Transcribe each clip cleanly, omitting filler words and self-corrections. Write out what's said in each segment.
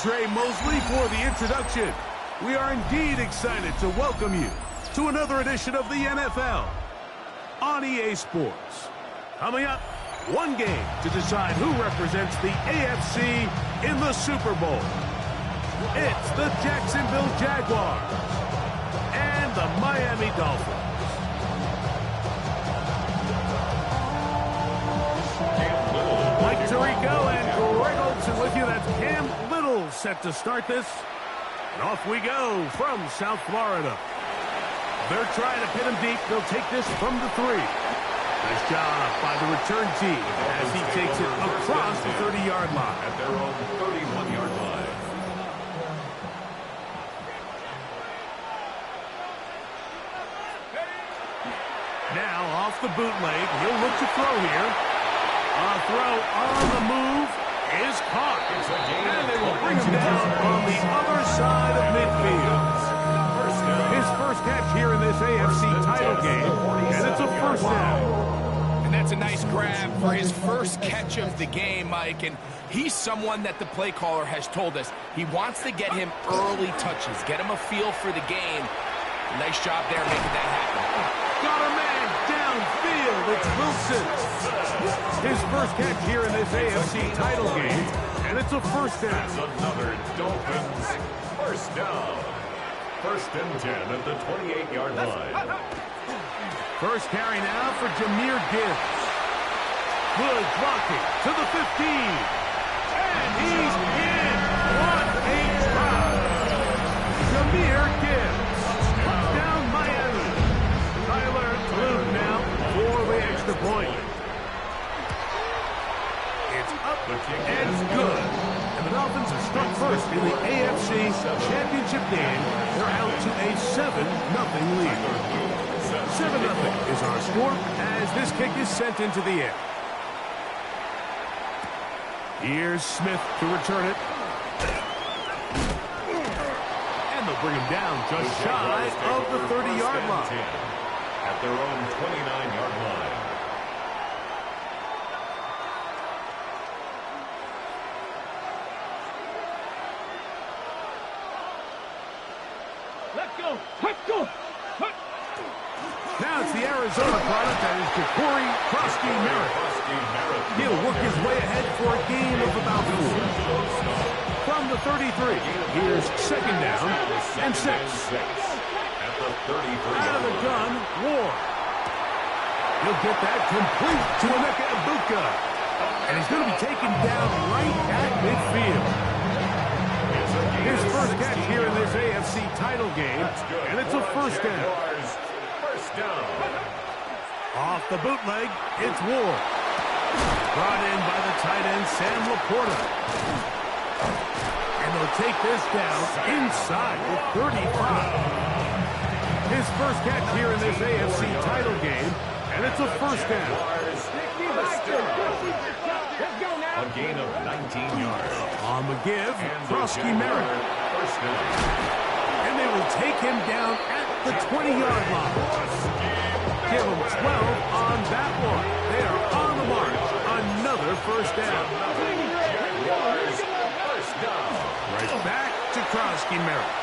Trey Mosley for the introduction. We are indeed excited to welcome you to another edition of the NFL on EA Sports. Coming up, one game to decide who represents the AFC in the Super Bowl. It's the Jacksonville Jaguars and the Miami Dolphins. Mike Tirico and Greg Olsen with you. That's Cam Little set to start this. And off we go from South Florida. They're trying to pin him deep. They'll take this from the 3. Nice job by the return team as he takes it across the 30-yard line. At their own 31-yard line. Now off the bootleg. He'll look to throw here. A throw on the move is caught. And they will bring him down on the other side of midfield. His first catch here in this AFC title game, and it's a first down. And that's a nice grab for his first catch of the game, Mike. And he's someone that the play caller has told us he wants to get him early touches, get him a feel for the game. Nice job there making that happen. Got a man downfield. It's Wilson. His first catch here in this AFC title game, and it's a first down. That's another Dolphins first down. First and 10 at the 28-yard line. First carry now for Jahmyr Gibbs. Good blocking to the 15. And he's in. What a drop. Jahmyr Gibbs. Touchdown Miami. Tyler Clune now for the extra point. It's up and good. And the Dolphins are struck first in the AFC Championship game. They're out to a 7-0 lead. 7-0 is our score as this kick is sent into the air. Here's Smith to return it. And they'll bring him down just shy of the 30-yard line. At their own 29-yard line. Now it's the Arizona product that is Ja'Cory Merritt. He'll work his way ahead for a gain of about 4. From the 33, here's second down and 6. At the 33. Out of the gun, Ward. He'll get that complete to Emeka Egbuka. And he's going to be taken down right at midfield. His first catch here in this AFC title game, and it's a first down. Off the bootleg, it's Ward. Brought in by the tight end, Sam Laporta. And they'll take this down inside the 35. His first catch here in this AFC title game, and it's a first down. A gain of 19 yards. On the give, Brosky Merritt. And they will take him down at the 20-yard line. Give him 12 on that one. They are on the march. Another first down. Right back to Brosky Merritt.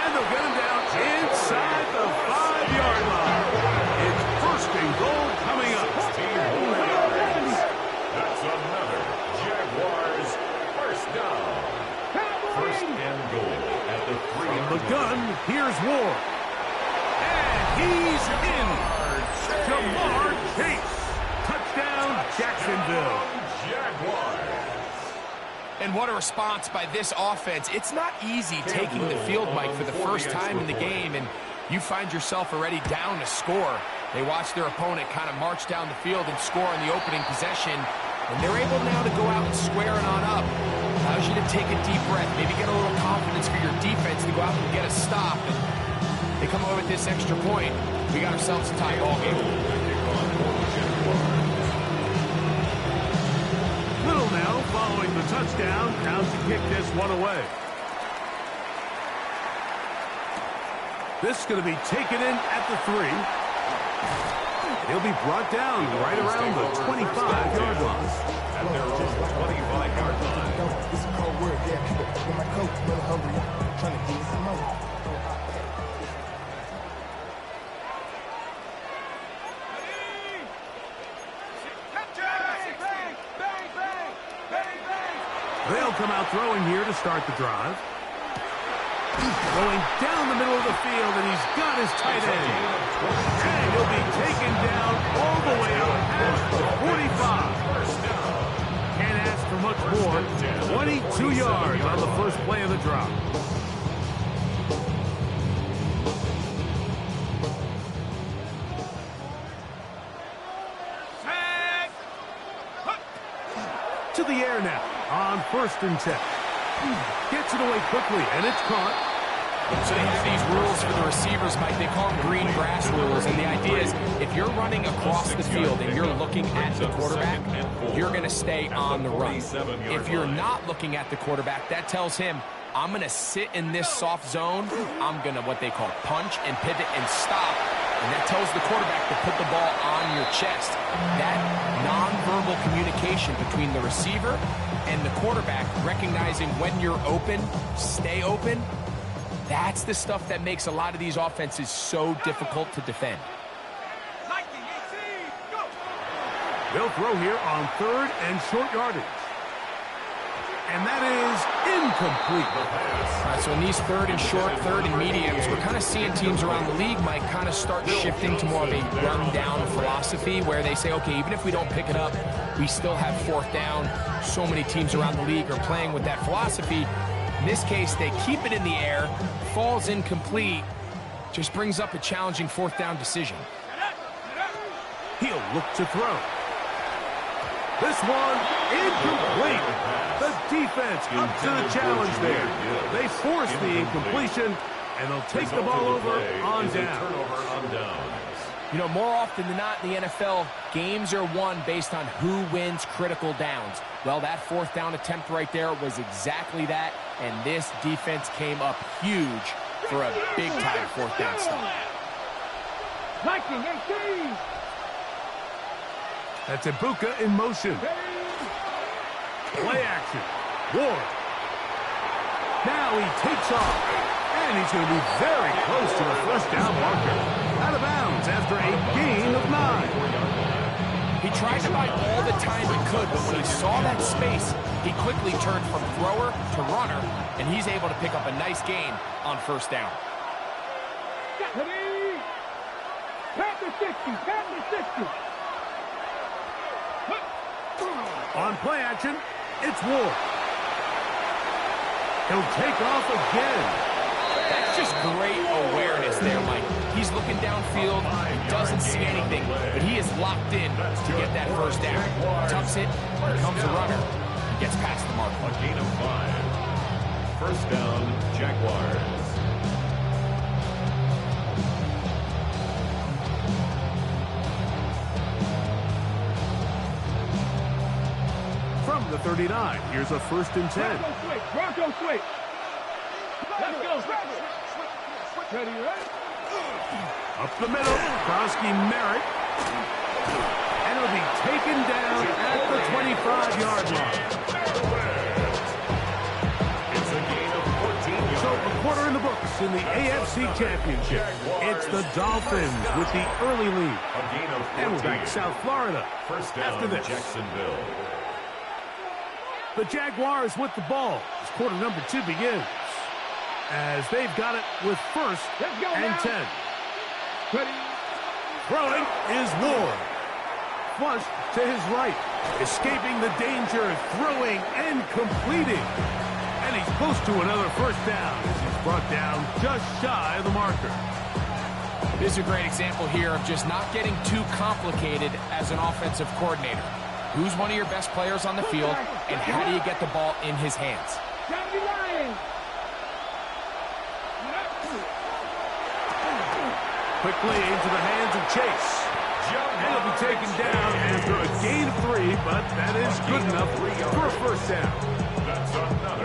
And they'll get him down inside the 5-yard line. It's first and goal coming up. That's another Jaguars first down. First and goal at the 3. From the gun, here's Ward. And he's in. Jamar Chase. Touchdown, Jacksonville. Jaguars. And what a response by this offense. It's not easy taking the field, Mike, for the first time in the game, and you find yourself already down to score. They watch their opponent kind of march down the field and score on the opening possession, and they're able now to go out and square it on up. Allows you to take a deep breath, maybe get a little confidence for your defense to go out and get a stop. And they come away with this extra point. We got ourselves a tie ball game. Little now following the touchdown, down to kick this one away. This is going to be taken in at the 3. He'll be brought down right around the 25-yard line. At their own 25-yard line. word, yeah. With my coach, really hungry, trying to get some money. They'll come out throwing here to start the drive. Going down the middle of the field, and he's got his tight end. And he'll be taken down all the way out past the 45. Can't ask for much more. 22 yards on the first play of the drop. To the air now on 1st and 10. Gets it away quickly, and it's caught. So they have these rules for the receivers, Mike. They call them green grass rules. And the idea is if you're running across the field and you're looking at the quarterback, you're going to stay on the run. If you're not looking at the quarterback, that tells him, I'm going to sit in this soft zone. I'm going to what they call punch and pivot and stop. And that tells the quarterback to put the ball on your chest. That nonverbal communication between the receiver and the quarterback, recognizing when you're open, stay open, that's the stuff that makes a lot of these offenses so difficult to defend. They'll throw here on 3rd and short yardage. And that is incomplete. So in these 3rd and short, 3rd and mediums, we're kind of seeing teams around the league, Mike, kind of start shifting to more of a run-down philosophy where they say, okay, even if we don't pick it up, we still have 4th down. So many teams around the league are playing with that philosophy. In this case, they keep it in the air, falls incomplete, just brings up a challenging 4th down decision. He'll look to throw. This one incomplete. The defense up to the challenge there. They force the incompletion, and they'll take the ball over on down. You know, more often than not in the NFL, games are won based on who wins critical downs. Well, that 4th down attempt right there was exactly that, and this defense came up huge for a big-time 4th down stop. That's Ibuka in motion. Play action. Ward. Now he takes off, and he's going to be very close to the 1st down marker. Out of bounds after a gain of 9. He tried to buy all the time he could, but when he saw that space, he quickly turned from thrower to runner, and he's able to pick up a nice gain on 1st down. On play action, it's Ward. He'll take off again. That's just great awareness there, Mike. He's looking downfield, he doesn't see anything, but he is locked in to get that 1st down. Tucks it, becomes a runner, he gets past the mark. A gain of 5. 1st down, Jaguars. From the 39, here's a 1st and 10. Bronco switch. Let's go. Ready, right? Up the middle, Krosky Merritt. And it'll be taken down at the 25-yard line. It's a gain of 14 yards. So a quarter in the books in the AFC Championship. It's the Dolphins with the early lead. A gain of 14. And we're back to South Florida 1st down, after this. Jacksonville. The Jaguars with the ball as quarter number 2 begins. As they've got it with 1st and 10. Ready. Throwing is Ward. Flush to his right. Escaping the danger, throwing and completing. And he's close to another 1st down as he's brought down just shy of the marker. This is a great example here of just not getting too complicated as an offensive coordinator. Who's one of your best players on the field, and how do you get the ball in his hands? Quickly into the hands of Chase. And he'll be taken down after a gain of 3, but that is good enough for a 1st down.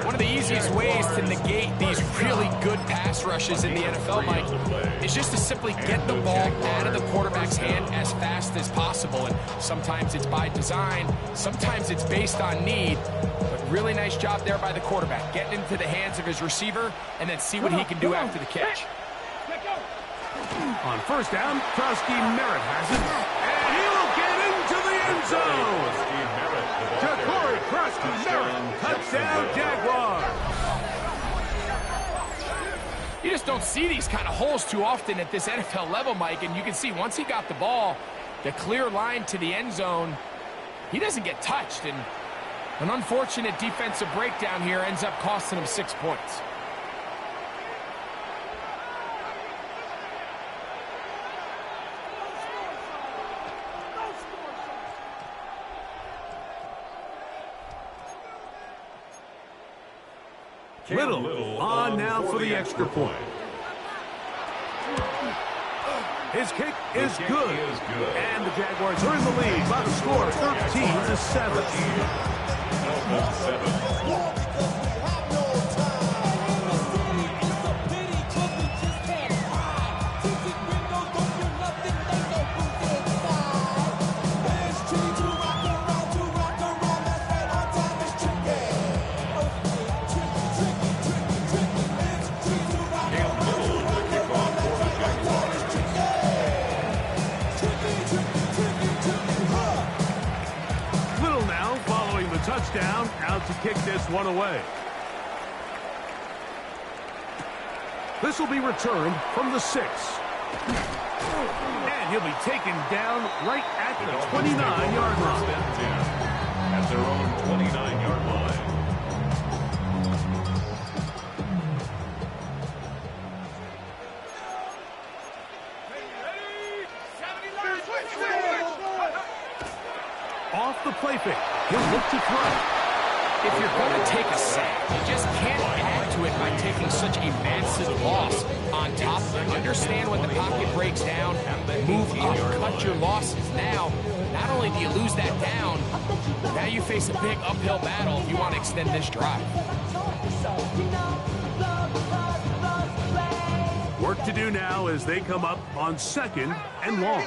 One of the easiest ways to negate these really good pass pass rushes in the NFL, Mike, is just to simply get the ball out of the quarterback's hand as fast as possible. And sometimes it's by design, sometimes it's based on need. But really nice job there by the quarterback, getting into the hands of his receiver and then see what he can do after the catch. On first down, Krusky Merritt has it, and he will get into the end zone. Ja'Cory Krusky Merritt, touchdown Jaguars. You just don't see these kind of holes too often at this NFL level, Mike, and you can see once he got the ball, the clear line to the end zone, he doesn't get touched, and an unfortunate defensive breakdown here ends up costing him 6 points. Little on now for the extra point. His kick is good. And the Jaguars are in the lead by the score 13-7. Touchdown, out to kick this one away. This will be returned from the 6. And he'll be taken down right at the 29-yard line. At their own 29-yard line. Off the play fake. He'll look to throw. If you're going to take a sack, you just can't add to it by taking such a massive loss on top. Understand when the pocket breaks down, move up, cut your losses. Now, not only do you lose that down, now you face a big uphill battle if you want to extend this drive. Work to do now as they come up on 2nd and long.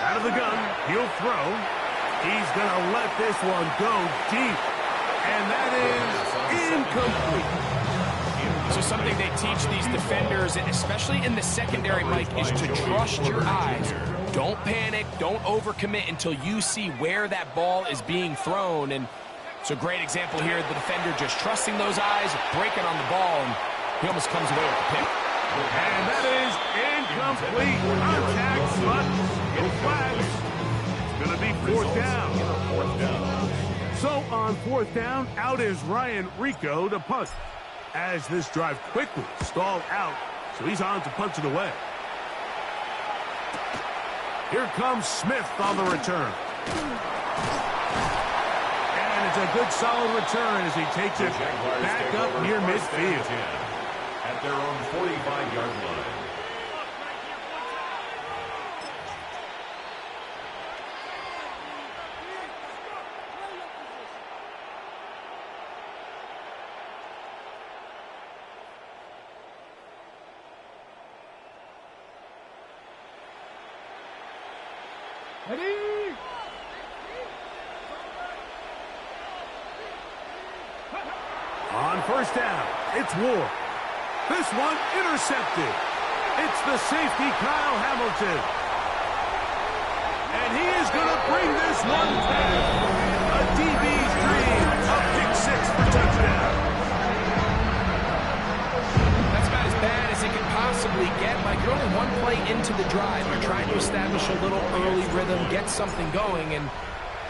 Out of the gun, he'll throw. He's going to let this one go deep. And that is incomplete. So something they teach these defenders, and especially in the secondary, Mike, is to trust your eyes. Don't panic. Don't overcommit until you see where that ball is being thrown. And it's a great example here. The defender just trusting those eyes, breaking on the ball, and he almost comes away with the pick. And that is incomplete. Contact, but no flags. It's going to be 4th down. So on 4th down, out is Ryan Rico to punt. As this drive quickly stalled out, so he's on to punt it away. Here comes Smith on the return. And it's a good solid return as he takes it back up near midfield. At their own 45-yard line. On first down, it's Ward. This one intercepted. It's the safety, Kyle Hamilton. And he is going to bring this one down. A DB's dream, a pick 6 for touchdown. That's about as bad as it can possibly get. Like, you're only one play into the drive. You're trying to establish a little early rhythm, get something going, and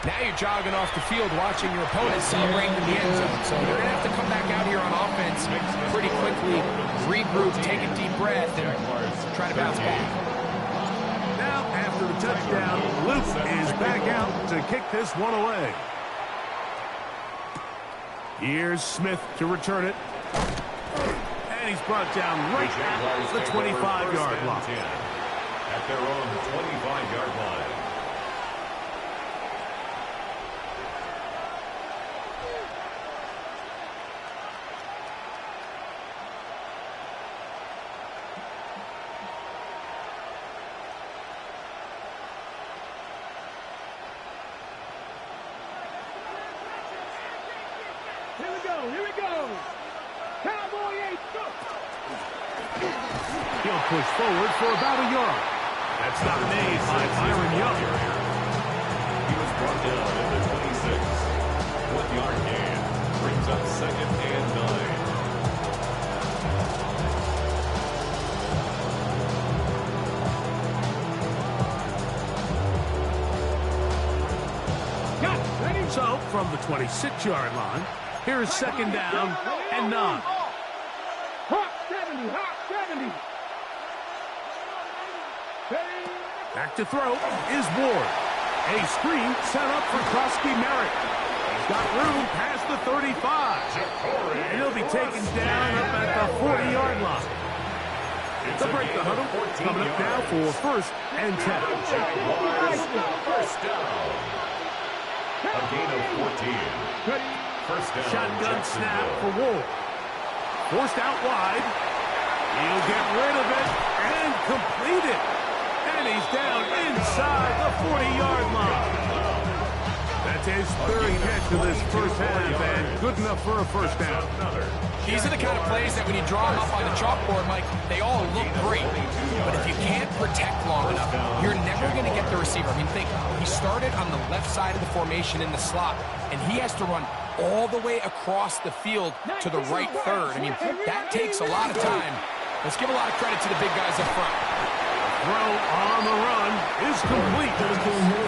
now you're jogging off the field watching your opponent celebrate in the end zone. So you're going to have to come back out here on offense pretty quickly, regroup, take a deep breath, and try to bounce back. Now, after the touchdown, Luke is back out to kick this one away. Here's Smith to return it. And he's brought down right at the 25-yard line. At their own 25-yard line. He'll push forward for about a yard. That's not made by Byron Young. He was brought down in the 26. 1-yard gain. Brings up 2nd and 9. So, from the 26-yard line, here is 2nd down and 9. Back to throw is Ward. A screen set up for Krosky Merritt. He's got room past the 35. And he'll be taken down up at the 40-yard line. They'll break the huddle. Coming up now for 1st and 10. First down. A gain of 14. First down. Shotgun snap for Ward. Forced out wide. He'll get rid of it and complete it. And he's down inside the 40-yard line. That's his 3rd catch of this first half, and good enough for a first down. These are the kind of plays that when you draw them up on the chalkboard, Mike, they all look great. But if you can't protect long enough, you're never going to get the receiver. I mean, think, he started on the left side of the formation in the slot, and he has to run all the way across the field to the right third. I mean, that takes a lot of time. Let's give a lot of credit to the big guys up front. Throw on the run is complete.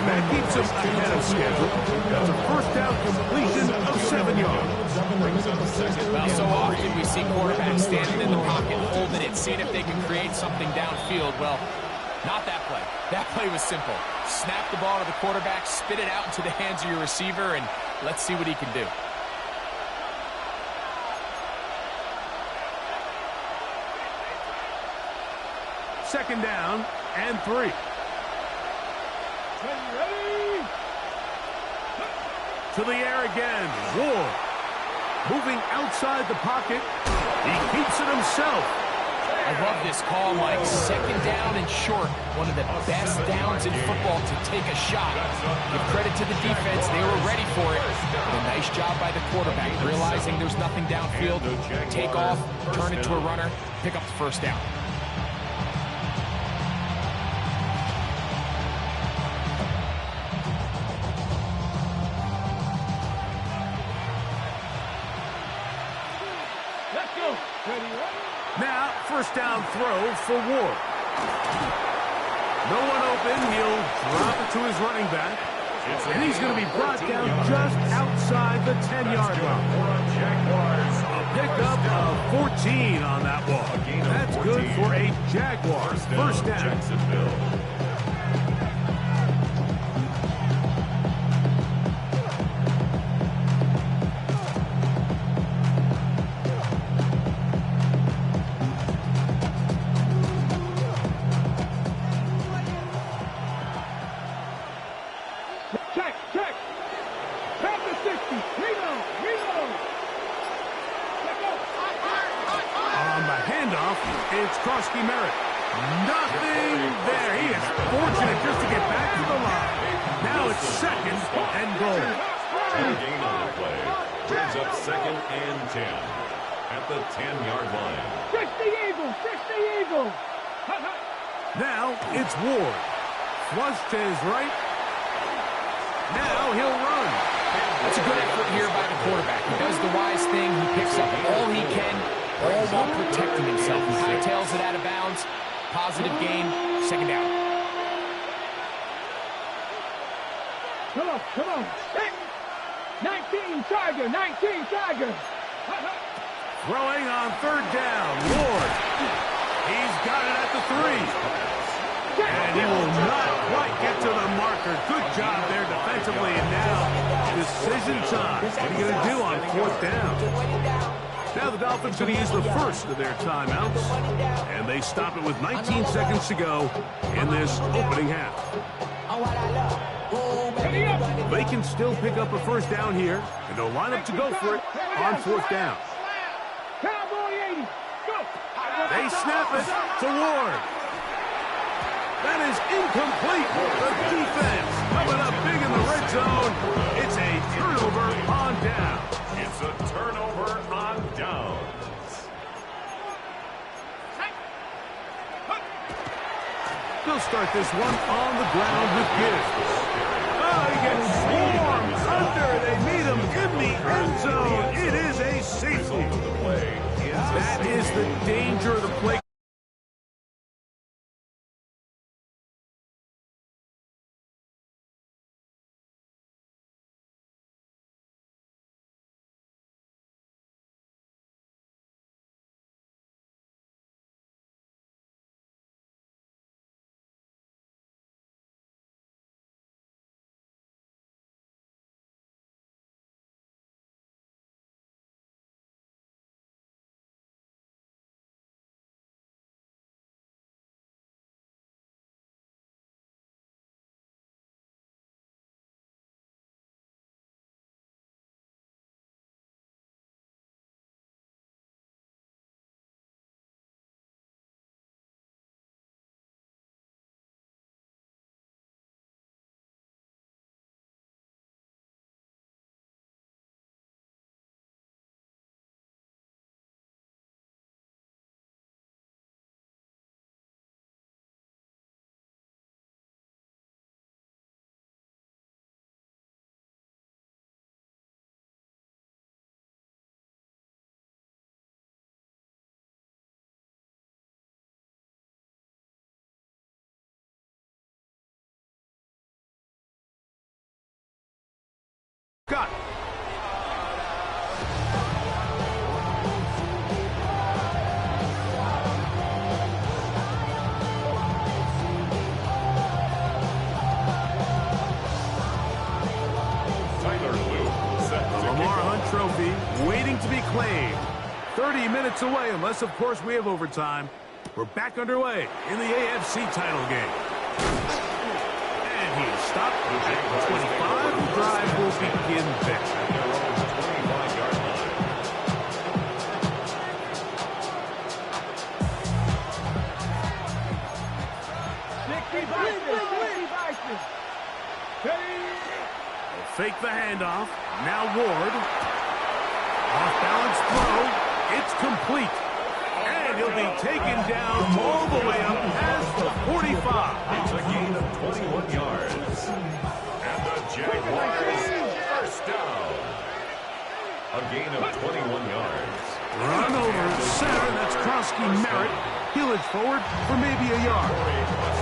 That keeps him ahead of schedule. That's a first down completion of 7 yards. Well, so often we see quarterbacks standing in the pocket, holding it, seeing if they can create something downfield. Well, not that play. That play was simple. Snap the ball to the quarterback, spit it out into the hands of your receiver, and let's see what he can do. Second down and 3. To the air again. Ward. Moving outside the pocket. He keeps it himself. I love this call, Mike. 2nd down and short. One of the best downs in football to take a shot. Give credit to the defense. They were ready for it. But a nice job by the quarterback, realizing there's nothing downfield. Take off, turn it to a runner, pick up the first down. Now, first down throw for Ward. No one open. He'll drop it to his running back. And he's going to be brought down just outside the 10-yard line. A pickup of 14 on that walk. That's good for a Jaguars first down. It's Krosky Merritt. Nothing there. He is fortunate just to get back to the line. Now it's 2nd and goal. Gain on the play. Brings up 2nd and 10 at the 10-yard line. Fish the eagle! Fish the eagle! Now it's Ward. Flush to his right. Now he'll run. That's a good effort here by the quarterback. He does the wise thing. He picks up all he can, all while protecting himself. He hightails it out of bounds. Positive gain. 2nd down. Come on, come on. 19 Tiger, 19 Tiger. Throwing on 3rd down. Ward. He's got it at the 3. And he will not quite get to the marker. Good job there defensively. And now decision time. What are you going to do on 4th down? Now the Dolphins going to use the first of their timeouts. And they stop it with 19 seconds to go in this opening half. They can still pick up a first down here. And they'll line up to go for it on 4th down. They snap it to Ward. That is incomplete. The defense coming up big in the red zone. It's a turnover on down. It's a turnover They'll start this one on the ground with Gibbs. Oh, he gets swarmed under. They meet him in the end zone. It is a safety. That is the danger of the play. Got it. The Lamar Hunt Trophy waiting to be claimed. 30 minutes away, unless, of course, we have overtime. We're back underway in the AFC title game. And he is stopped at 25. The drive will begin there. Fake the handoff. Now Ward. Off-balance throw. It's complete. And he'll be taken down all the way up past the 45. It's a gain of 21 yards. And the Jaguars first down. A gain of 21 yards. Run over center. That's Krosky Merritt. He'll edge forward for maybe a yard.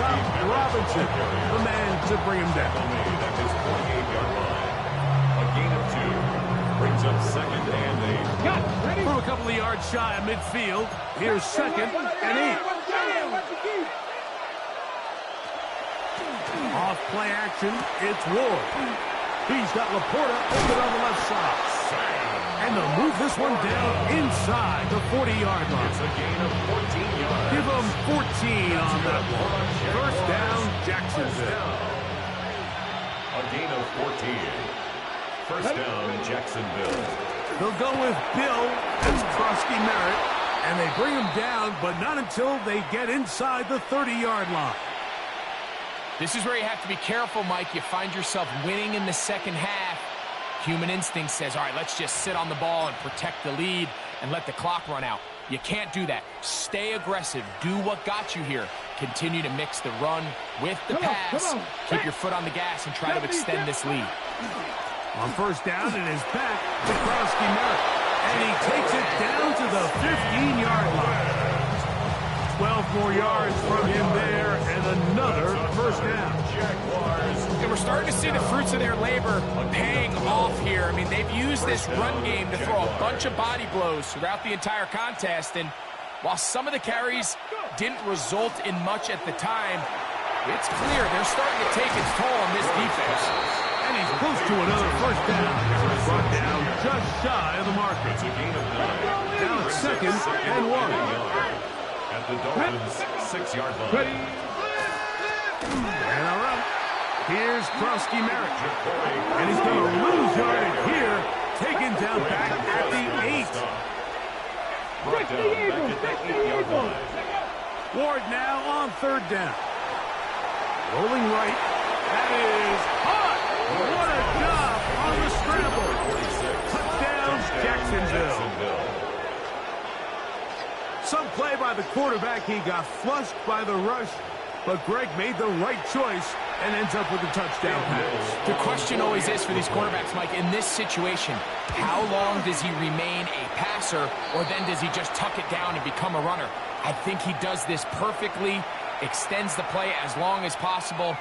Tom Robinson, the man to bring him down. At his 48-yard line. A gain of 2. Brings up second and 8. From a couple of yards shy of midfield, here's second and 8. Off play action, it's Ward. He's got Laporta open on the left side. And they'll move this one down inside the 40-yard line. It's a gain of 14 yards. Give them 14 on that one. First down, Jacksonville. A gain of 14. First down, Jacksonville. They'll go with Bill. That's Krosky Merritt. And they bring him down, but not until they get inside the 30-yard line. This is where you have to be careful, Mike. You find yourself winning in the second half. Human instinct says, all right, let's just sit on the ball and protect the lead and let the clock run out. You can't do that. Stay aggressive. Do what got you here. Continue to mix the run with the pass. Keep your foot on the gas and try to extend this lead. On first down, it is back to Krosky Merritt. And he takes it down to the 15-yard line. 12 more yards from him there, and another first down. And we're starting to see the fruits of their labor paying off here. I mean, they've used this run game to throw a bunch of body blows throughout the entire contest. And while some of the carries didn't result in much at the time, it's clear they're starting to take its toll on this defense. And he's close to another first down. Brought down just shy of the marker. It's a gain of 9. Now it's second and 1. At the Dolphins' 6-yard line. And all right. Here's Krosky Merritt. And he's going to lose yardage here. Taken down back at the 8. Brought down back at the 8-yard line. Ward now on third down. Rolling right. That is hot. What a job on the scramble. Touchdown, Jacksonville. Some play by the quarterback. He got flushed by the rush. But Greg made the right choice and ends up with a touchdown pass. The question always is for these quarterbacks, Mike, in this situation, how long does he remain a passer, or then does he just tuck it down and become a runner? I think he does this perfectly, extends the play as long as possible,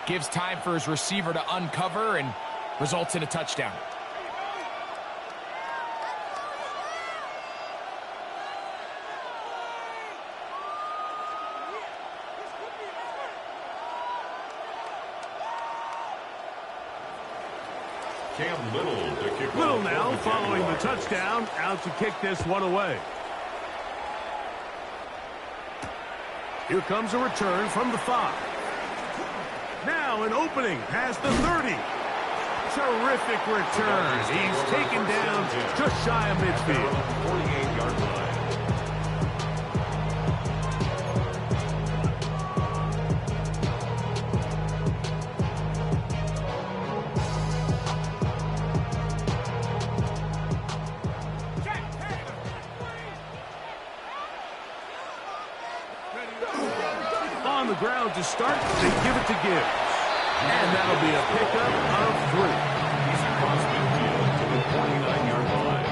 gives time for his receiver to uncover, and results in a touchdown. Cam Little to kick Little off now for the following the Jaguars. touchdown, out to kick this one away. Here comes a return from the 5. Now an opening past the 30. Terrific return. He's taken down just shy of midfield. 48-yard line. On the ground to start, they give it to Gibbs. And that'll be a pickup of 3. He's across midfield to the 49-yard line.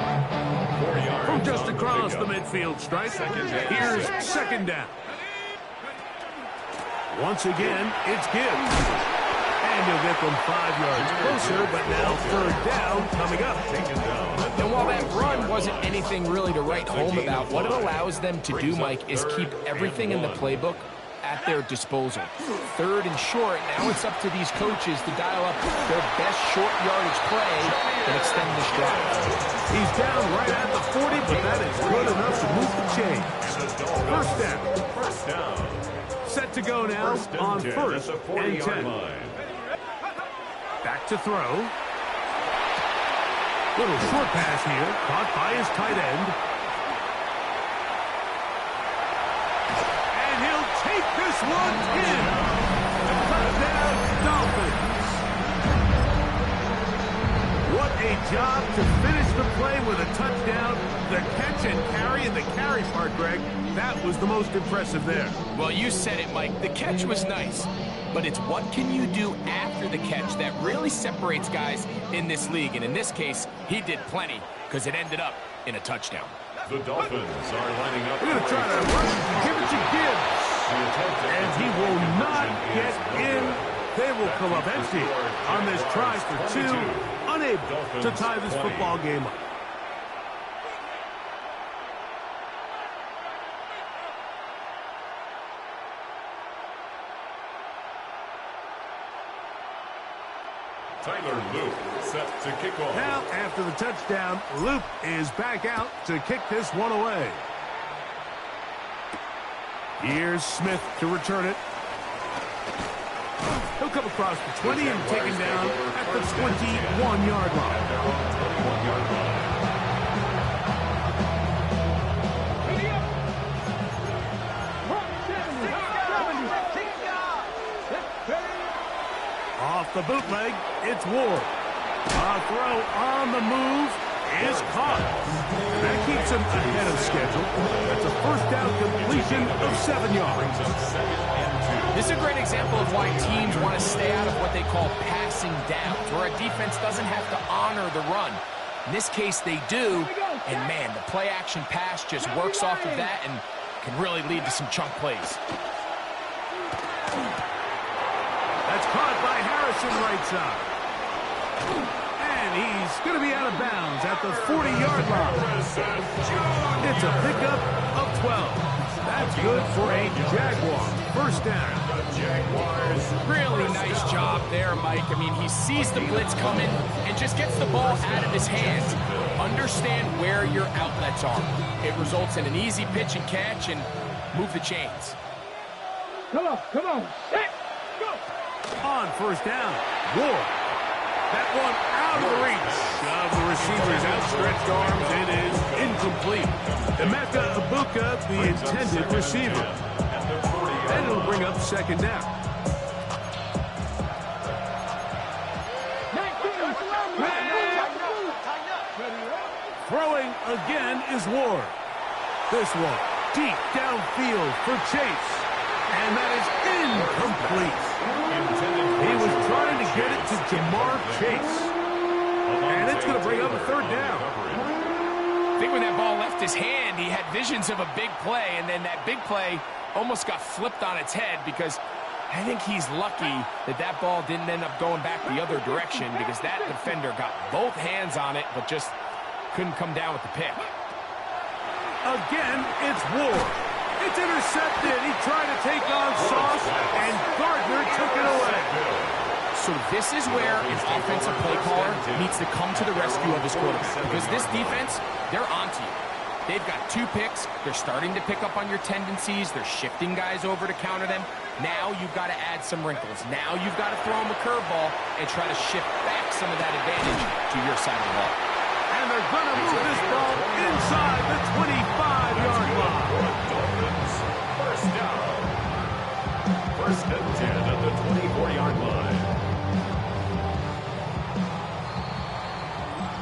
4 yards From just on the across the pickup. midfield stripe, Second down. here's second down. Once again, it's Gibbs. And he'll get them 5 yards closer, but now third down coming up. Taken down. And while that run wasn't anything really to write home about, what it allows them to do, Mike, is keep everything in the playbook at their disposal. Third and short, now it's up to these coaches to dial up their best short yardage play and extend this drive. He's down right at the 40, but that is good enough to move the chains. First down. First down. Set to go now on 10 first at the and 40-yard 10. line. Back to throw. Little short pass here, caught by his tight end. And he'll take this one in. Touchdown, Dolphins. What a job to finish the play with a touchdown. The catch and carry, and the carry part, Greg, that was the most impressive there. Well, you said it, Mike. The catch was nice, but it's what can you do after the catch that really separates guys in this league. And in this case, he did plenty because it ended up in a touchdown. The Dolphins are lining up. We're going to try to run, give it to Gibbs. And he will not get in. They will come up empty on this try for 2, unable to tie this football game up. Tyler Luke set to kick off. Now, after the touchdown, Luke is back out to kick this one away. Here's Smith to return it. He'll come across the 20 and taken down at the 21-yard line. 21-yard line. Off the bootleg, it's Ward. A throw on the move is caught. That keeps him ahead of schedule. That's a first down completion of 7 yards. This is a great example of why teams want to stay out of what they call passing downs, where a defense doesn't have to honor the run. In this case, they do, and man, the play-action pass just works off of that and can really lead to some chunk plays. That's caught by Harrison right side. And he's going to be out of bounds at the 40-yard line. It's a pickup of 12. That's good for a Jaguar. First down. Really nice job there, Mike. I mean, he sees the blitz coming and just gets the ball out of his hands. Understand where your outlets are. It results in an easy pitch and catch and move the chains. Come on. Set, go. On first down, Ward. That one out of the reach of the receiver's outstretched arms. It is incomplete. Emeka Ibuka, the intended receiver. And it'll bring up second down. Throwing again is Ward. This one deep downfield for Chase. And that is incomplete. He was trying to get it to Jamar Chase. And it's going to bring up a third down. I think when that ball left his hand, he had visions of a big play, and then that big play almost got flipped on its head because I think he's lucky that that ball didn't end up going back the other direction because that defender got both hands on it but just couldn't come down with the pick. Again, it's Ward. It's intercepted. He tried to take on Sauce, and Gardner took it away. So this is where an offensive play caller needs to come to the rescue of his quarterback because this defense, they're onto you. They've got 2 picks. They're starting to pick up on your tendencies. They're shifting guys over to counter them. Now you've got to add some wrinkles. Now you've got to throw them a curveball and try to shift back some of that advantage to your side of the ball. And they're going to move this ball inside the 25-yard line. First down. First and 10 at the 24-yard line.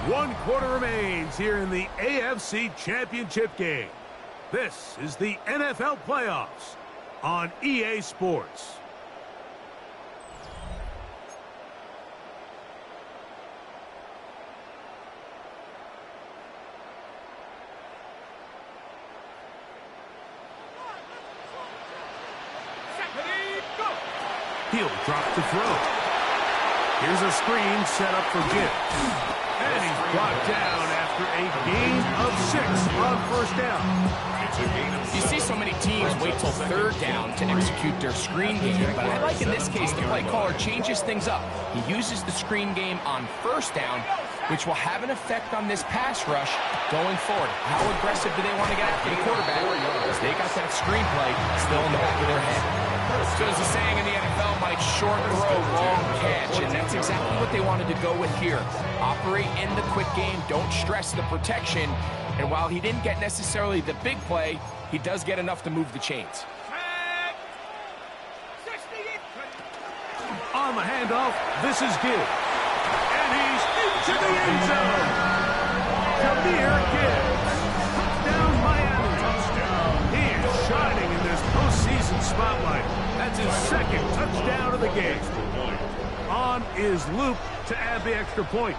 1 quarter remains here in the AFC Championship game. This is the NFL playoffs on EA Sports. He'll drop to throw. Here's a screen set up for Gibbs. And he's brought down after a gain of 6 on first down. You see so many teams wait till third down to execute their screen game, but I like in this case the play caller changes things up. He uses the screen game on first down, which will have an effect on this pass rush going forward. How aggressive do they want to get after the quarterback? Because they got that screen play still in the back of their head. So there's a saying in the NFL, Mike, short throw, long catch, and that's exactly what they wanted to go with here. Operate in the quick game, don't stress the protection, and while he didn't get necessarily the big play, he does get enough to move the chains. On the handoff, this is Gibbs. And he's into the end zone. Jahmyr Gibbs. Touchdown, Miami. Touchdown. He is shining in this postseason spotlight. That's his 2nd touchdown of the game. On is Luke to add the extra point.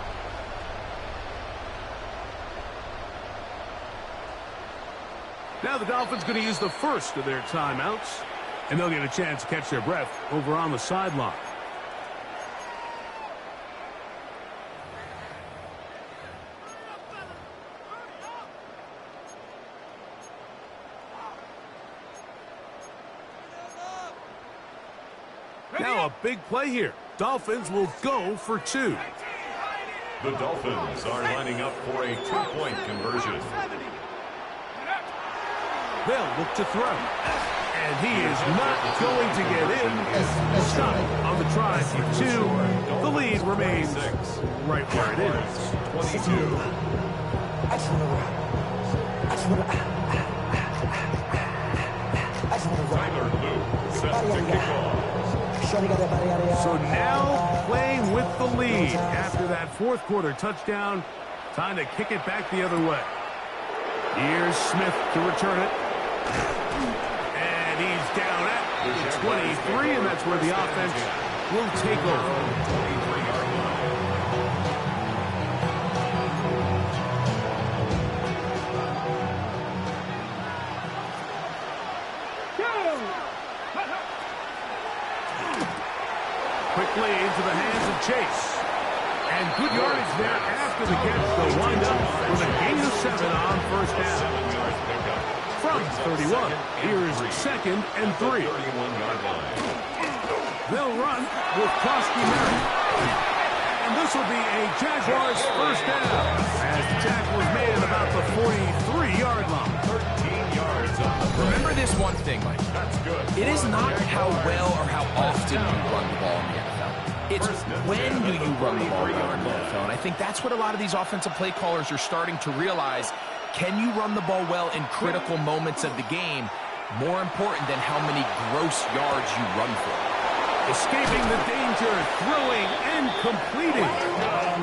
Now the Dolphins going to use the first of their timeouts, and they'll get a chance to catch their breath over on the sideline. Now a big play here. Dolphins will go for 2. The Dolphins are lining up for a 2-point conversion. They'll look to throw. And he is not going to get in. Stop on the try for 2. The lead remains right where it is. 22. Tyler Luke set to kick off. So now playing with the lead after that 4th quarter touchdown. Time to kick it back the other way. Here's Smith to return it. And he's down at the 23, and that's where the offense will take over. 23-yard line. Quickly into the hands of Chase. And good yardage there after the catch. They'll wind up with a gain of 7 on first down. 7 yards pickup. From 31, here's 2nd and 3. 31-yard line. They'll run with Koski Merritt. And this will be a Jaguars first down as the tackle is made at about the 43-yard line. 13 yards on the play. Remember this one thing, Mike. That's good. It is not how well or how often you run the ball in the NFL. It's when do you run the ball well in the NFL. And I think that's what a lot of these offensive play callers are starting to realize. Can you run the ball well in critical moments of the game? More important than how many gross yards you run for. Escaping the danger, throwing and completing.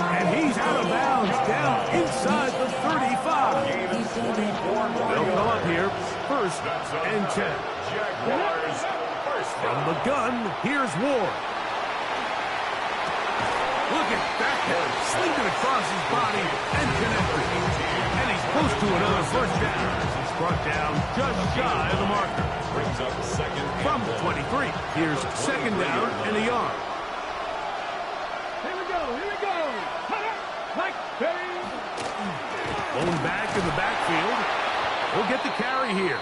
And he's out of bounds, down inside the 35. They'll come up here, 1st and 10. Jaguars From the gun, here's Ward. Look at that hit, slinging across his body and connected. And he's close to another first down. He's brought down just shy of the marker. Brings up second. From the 23, here's second down and a yard. Here we go, here we go. Like Perry. Blown back in the backfield. He'll get the carry here.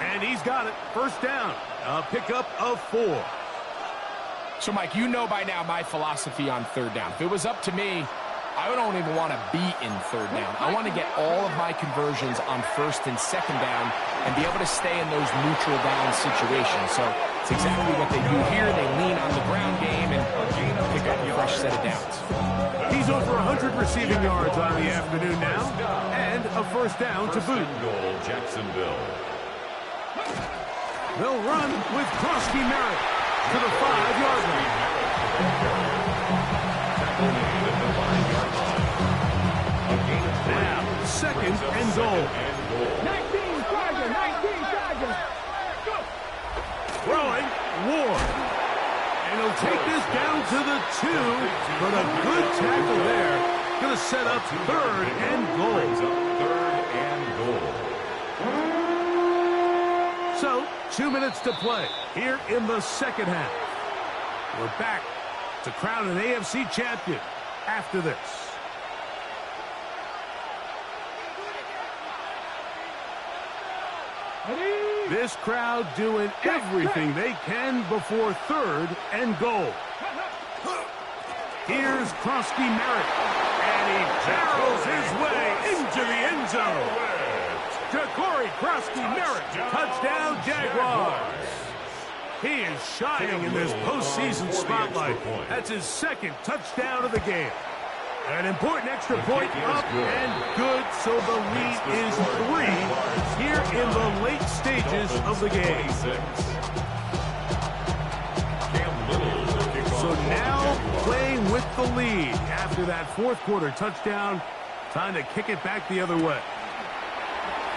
And he's got it. First down. A pickup of 4. So, Mike, you know by now my philosophy on third down. If it was up to me, I don't even want to be in third down. I want to get all of my conversions on first and second down and be able to stay in those neutral down situations. So it's exactly what they do here. They lean on the ground game and pick up a fresh set of downs. He's over 100 receiving yards on the afternoon now, and a first down to boot. Goal, Jacksonville. They'll run with Krosky Merritt to the 5-yard line. Now, second and goal. 19 Chargers, 19 Chargers. Go. Throwing, Ward. And he'll take this down to the 2, but a good tackle there. Going to set up third and goal. Third and goal. So, 2 minutes to play here in the second half. We're back to crown an AFC champion after this. This crowd doing everything they can before third and goal. Here's Krosky Merritt, and he barrels his way into the end zone. Ja'Cory Krosky Merritt, touchdown Jaguars. He is shining in this postseason spotlight. That's his second touchdown of the game. An important extra point up and good, so the lead is 3 here in the late stages of the game. So now playing with the lead after that fourth quarter touchdown. Time to kick it back the other way.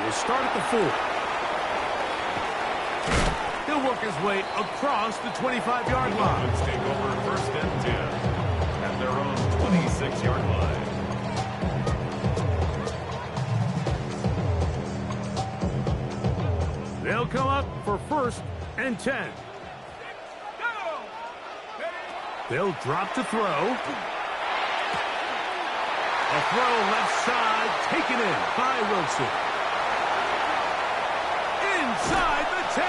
We'll start at the 4. He'll work his way across the 25-yard line. Let's take over first and 10 at their own 26-yard line. They'll come up for first and 10. They'll drop to throw. A throw left side, taken in by Wilson. Inside the 10.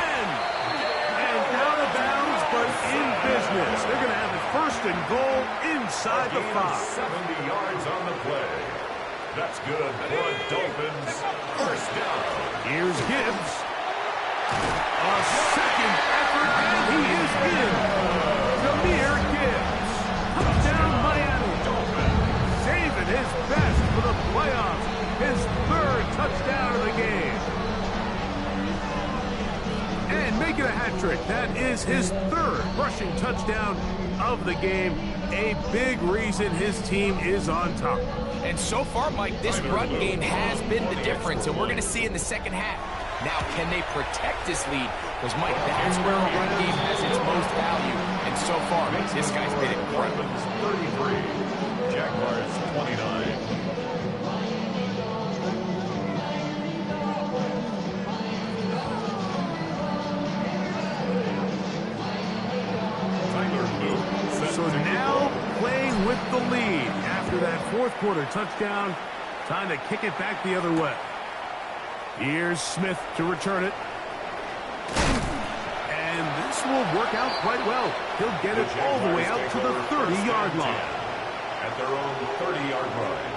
And out of bounds, but in business. They're going to have it first and goal inside the 5. 70 yards on the play. That's good for Dolphins. First down. Here's Gibbs. A second effort, and he is in. Jahmyr Gibbs. Touchdown Miami. Saving his best for the playoffs. His third touchdown of the game. And making a hat trick. That is his third rushing touchdown of the game. A big reason his team is on top. And so far, Mike, this run game has been the difference, and we're going to see in the second half. Now, can they protect this lead? Because, Mike, that's where a run game has its most value. And so far, this guy's been incredible. 33. Jaguars 29. So now playing with the lead after that fourth quarter touchdown. Time to kick it back the other way. Here's Smith to return it. And this will work out quite well. He'll get it all the way out to the 30-yard line. At their own 30-yard line.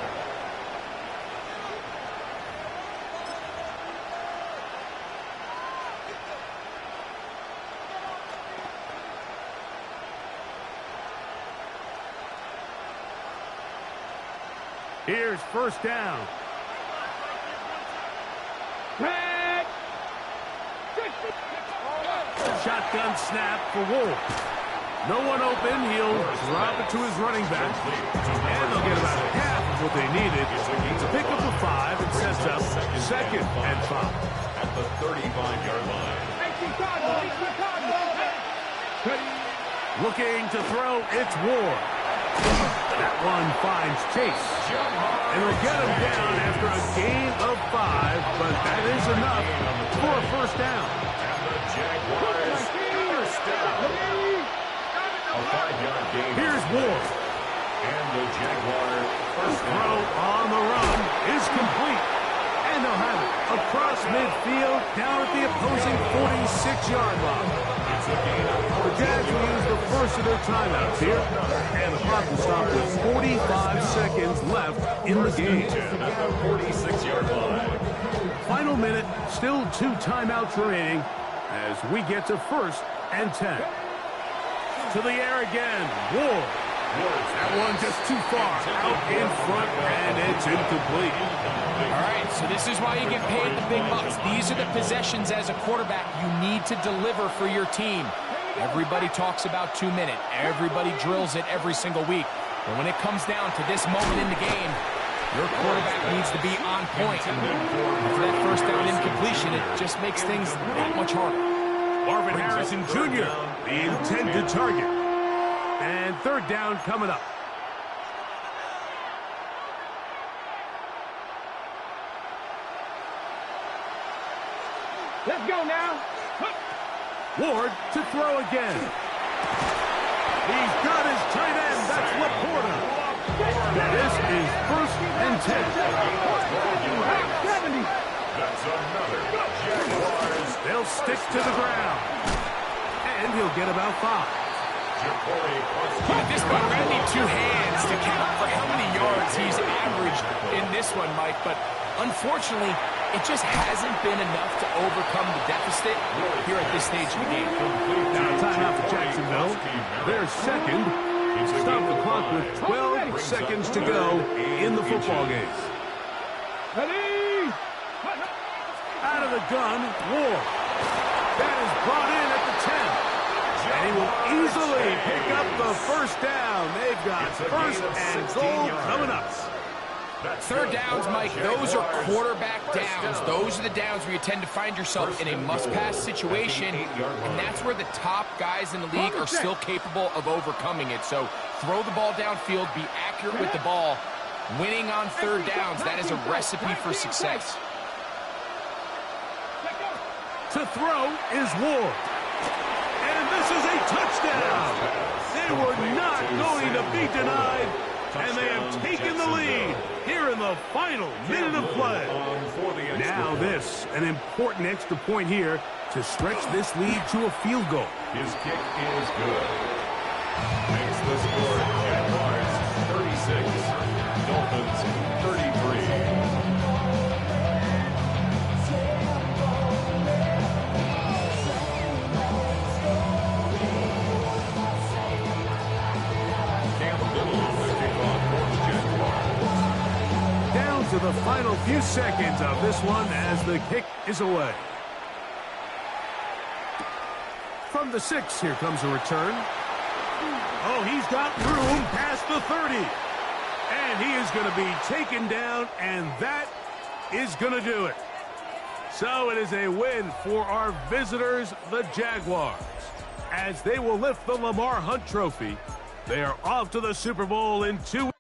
Here's first down. Shotgun snap for Wolf. No one open. He'll drop it to his running back. And they'll get about half of what they needed to pick up a 5 and sets up second and 5. At the 35-yard line. Looking to throw, it's Ward. That one finds Chase. And will get him down after a gain of 5, but that is enough for a first down. And the Jaguars first down. A 5-yard gain. Here's Ward. And the Jaguars first Throw down. on the run is complete. And they'll have it across midfield down at the opposing 46-yard line. It's a gain of The Jags will use the first of their timeouts here. And the clock will stop with 45 seconds left in the game. at the 46-yard line. Final minute, still 2 timeouts remaining as we get to 1st and 10. To the air again, Ward. That one just too far out in front, and it's incomplete. All right, so this is why you get paid the big bucks. These are the possessions as a quarterback you need to deliver for your team. Everybody talks about 2 minute. Everybody drills it every single week. But when it comes down to this moment in the game, your quarterback needs to be on point. And for that first down incompletion, it just makes things that much harder. Marvin Harrison Jr., the intended target. And 3rd down coming up. Let's go now. Ward to throw again. He's got his tight end. That's Laporta. This is 1st and 10. 70. That's another Jaguars. They'll stick to the ground. And he'll get about 5. At this point, we're going to need 2 hands to count for how many yards he's averaged in this one, Mike. But unfortunately, it just hasn't been enough to overcome the deficit here at this stage of the game. Now timeout for Jacksonville. Their second. Stop the clock with 12 seconds to go in the football game. Ready. Out of the gun, Ward. That is brought in at the 10. And he will easily pick up the first down. They've got 1st and goal coming up. 3rd downs, Mike, those are quarterback downs. Those are the downs where you tend to find yourself in a must-pass situation, and that's where the top guys in the league are still capable of overcoming it. So throw the ball downfield, be accurate with the ball. Winning on 3rd downs, that is a recipe for success. To throw is Ward. And this is a touchdown. They were not going to be denied, and they have taken the lead here in the final minute of play. Now this, an important extra point here to stretch this lead to a field goal. His kick is good. Makes the score Jaguars 36, Dolphins 33. To the final few seconds of this one as the kick is away. From the 6, here comes a return. Oh, he's got room past the 30. And he is going to be taken down, and that is going to do it. So it is a win for our visitors, the Jaguars, as they will lift the Lamar Hunt Trophy. They are off to the Super Bowl in 2 weeks.